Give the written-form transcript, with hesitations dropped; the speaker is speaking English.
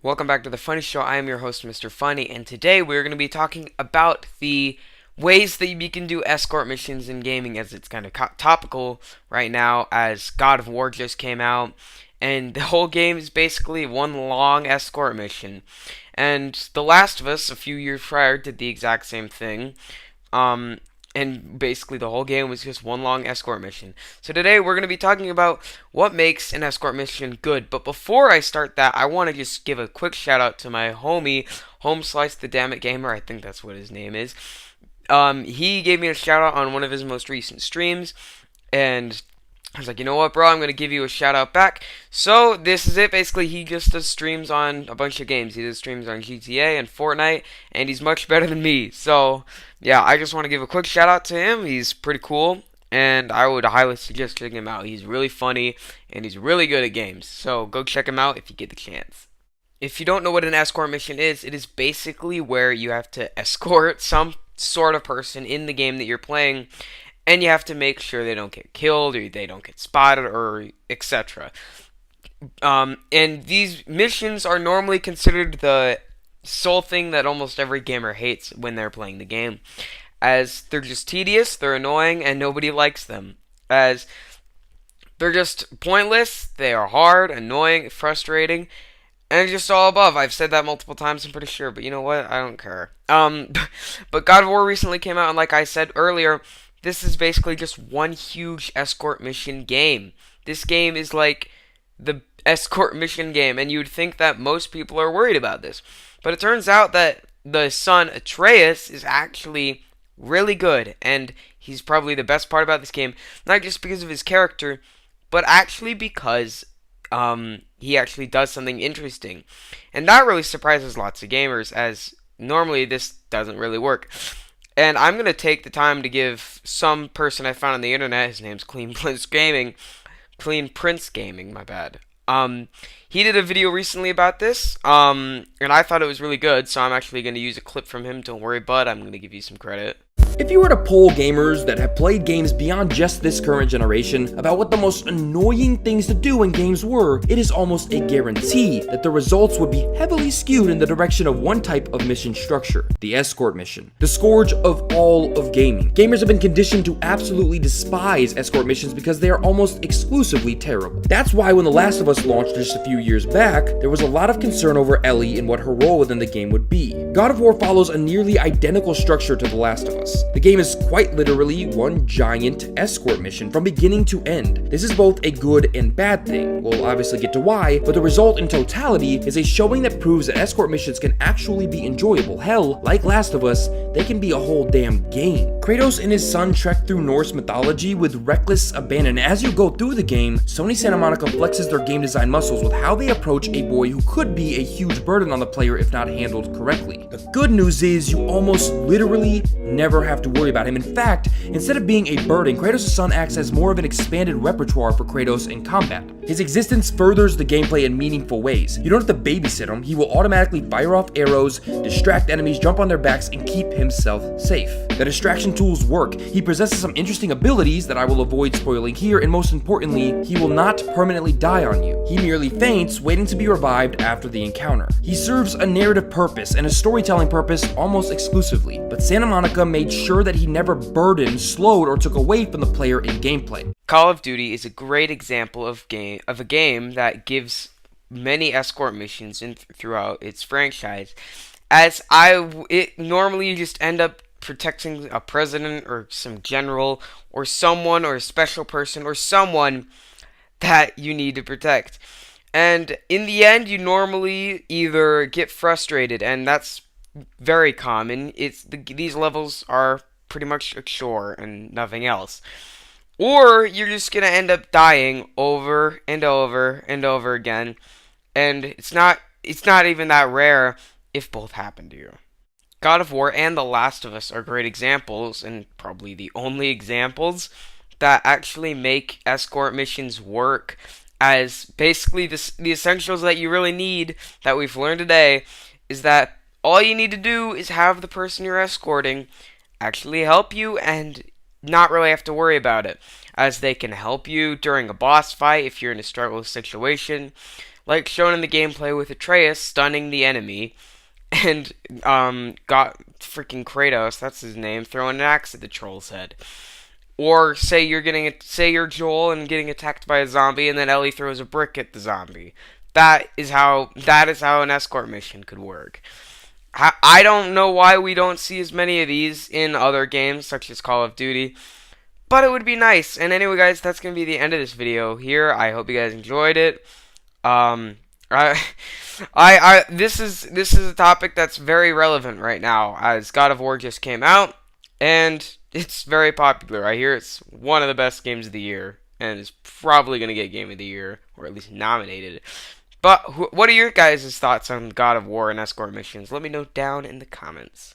Welcome back to the Funny Show. I am your host, Mr. Funny, and today we're going to be talking about the ways that you can do escort missions in gaming, as it's kind of topical right now, as God of War just came out, and the whole game is basically one long escort mission. And The Last of Us, a few years prior, did the exact same thing. Um, and basically the whole game was just one long escort mission. So today we're going to be talking about what makes an escort mission good. But before I start that, I want to just give a quick shout out to my homie, Homeslice TheDamnitGamer. I think that's what his name is. He gave me a shout out on one of his most recent streams, and I was like, you know what, bro, I'm going to give you a shout out back. So this is it. Basically, he just does streams on a bunch of games. He does streams on GTA and Fortnite, and he's much better than me. So yeah, I just want to give a quick shout out to him. He's pretty cool, and I would highly suggest checking him out. He's really funny, and he's really good at games. So go check him out if you get the chance. If you don't know what an escort mission is, it is basically where you have to escort some sort of person in the game that you're playing, and you have to make sure they don't get killed or they don't get spotted or etc. And these missions are normally considered the sole thing that almost every gamer hates when they're playing the game, as they're just tedious, they're annoying, and nobody likes them, as they're just pointless, they are hard, annoying, frustrating, and just all above. I've said that multiple times, I'm pretty sure, but you know what? I don't care. But God of War recently came out, and like I said earlier, this is basically just one huge escort mission game. This game is like the escort mission game, and you'd think that most people are worried about this. But it turns out that the son, Atreus, is actually really good, and he's probably the best part about this game, not just because of his character, but actually because he actually does something interesting. And that really surprises lots of gamers, as normally this doesn't really work. And I'm going to take the time to give some person I found on the internet, his name's Clean Prince Gaming, my bad. He did a video recently about this, and I thought it was really good, so I'm actually going to use a clip from him. Don't worry, bud, I'm going to give you some credit. If you were to poll gamers that have played games beyond just this current generation about what the most annoying things to do in games were, it is almost a guarantee that the results would be heavily skewed in the direction of one type of mission structure: the escort mission. The scourge of all of gaming. Gamers have been conditioned to absolutely despise escort missions because they are almost exclusively terrible. That's why when The Last of Us launched just a few years back, there was a lot of concern over Ellie and what her role within the game would be. God of War follows a nearly identical structure to The Last of Us. The game is quite literally one giant escort mission from beginning to end. This is both a good and bad thing. We'll obviously get to why, but the result in totality is a showing that proves that escort missions can actually be enjoyable. Hell, like Last of Us, they can be a whole damn game. Kratos and his son trek through Norse mythology with reckless abandon. As you go through the game, Sony Santa Monica flexes their game design muscles with how they approach a boy who could be a huge burden on the player if not handled correctly. The good news is you almost literally never have to worry about him. In fact, instead of being a burden, Kratos' son acts as more of an expanded repertoire for Kratos in combat. His existence furthers the gameplay in meaningful ways. You don't have to babysit him. He will automatically fire off arrows, distract enemies, jump on their backs, and keep himself safe. The distraction tools work. He possesses some interesting abilities that I will avoid spoiling here, and most importantly, he will not permanently die on you. He merely faints, waiting to be revived after the encounter. He serves a narrative purpose and a storytelling purpose almost exclusively, but Santa Monica made sure that he never burdened, slowed, or took away from the player in gameplay. Call of Duty is a great example of a game that gives many escort missions throughout its franchise. Normally you just end up protecting a president or some general or someone or a special person or someone that you need to protect. And in the end, you normally either get frustrated, and that's very common. These levels are pretty much a chore and nothing else. Or you're just gonna end up dying over and over and over again, and it's not even that rare if both happen to you. God of War and The Last of Us are great examples, and probably the only examples that actually make escort missions work, as basically the essentials that you really need that we've learned today is that all you need to do is have the person you're escorting actually help you and not really have to worry about it, as they can help you during a boss fight if you're in a struggle situation, like shown in the gameplay with Atreus stunning the enemy and got freaking Kratos, that's his name, throwing an axe at the troll's head. Or say you're Joel and getting attacked by a zombie, and then Ellie throws a brick at the zombie. That is how an escort mission could work. I don't know why we don't see as many of these in other games, such as Call of Duty, but it would be nice. And anyway, guys, that's gonna be the end of this video here. I hope you guys enjoyed it. Um, I, this is a topic that's very relevant right now, as God of War just came out, and it's very popular. I hear it's one of the best games of the year, and it's probably gonna get Game of the Year, or at least nominated. But what are your guys' thoughts on God of War and escort missions? Let me know down in the comments.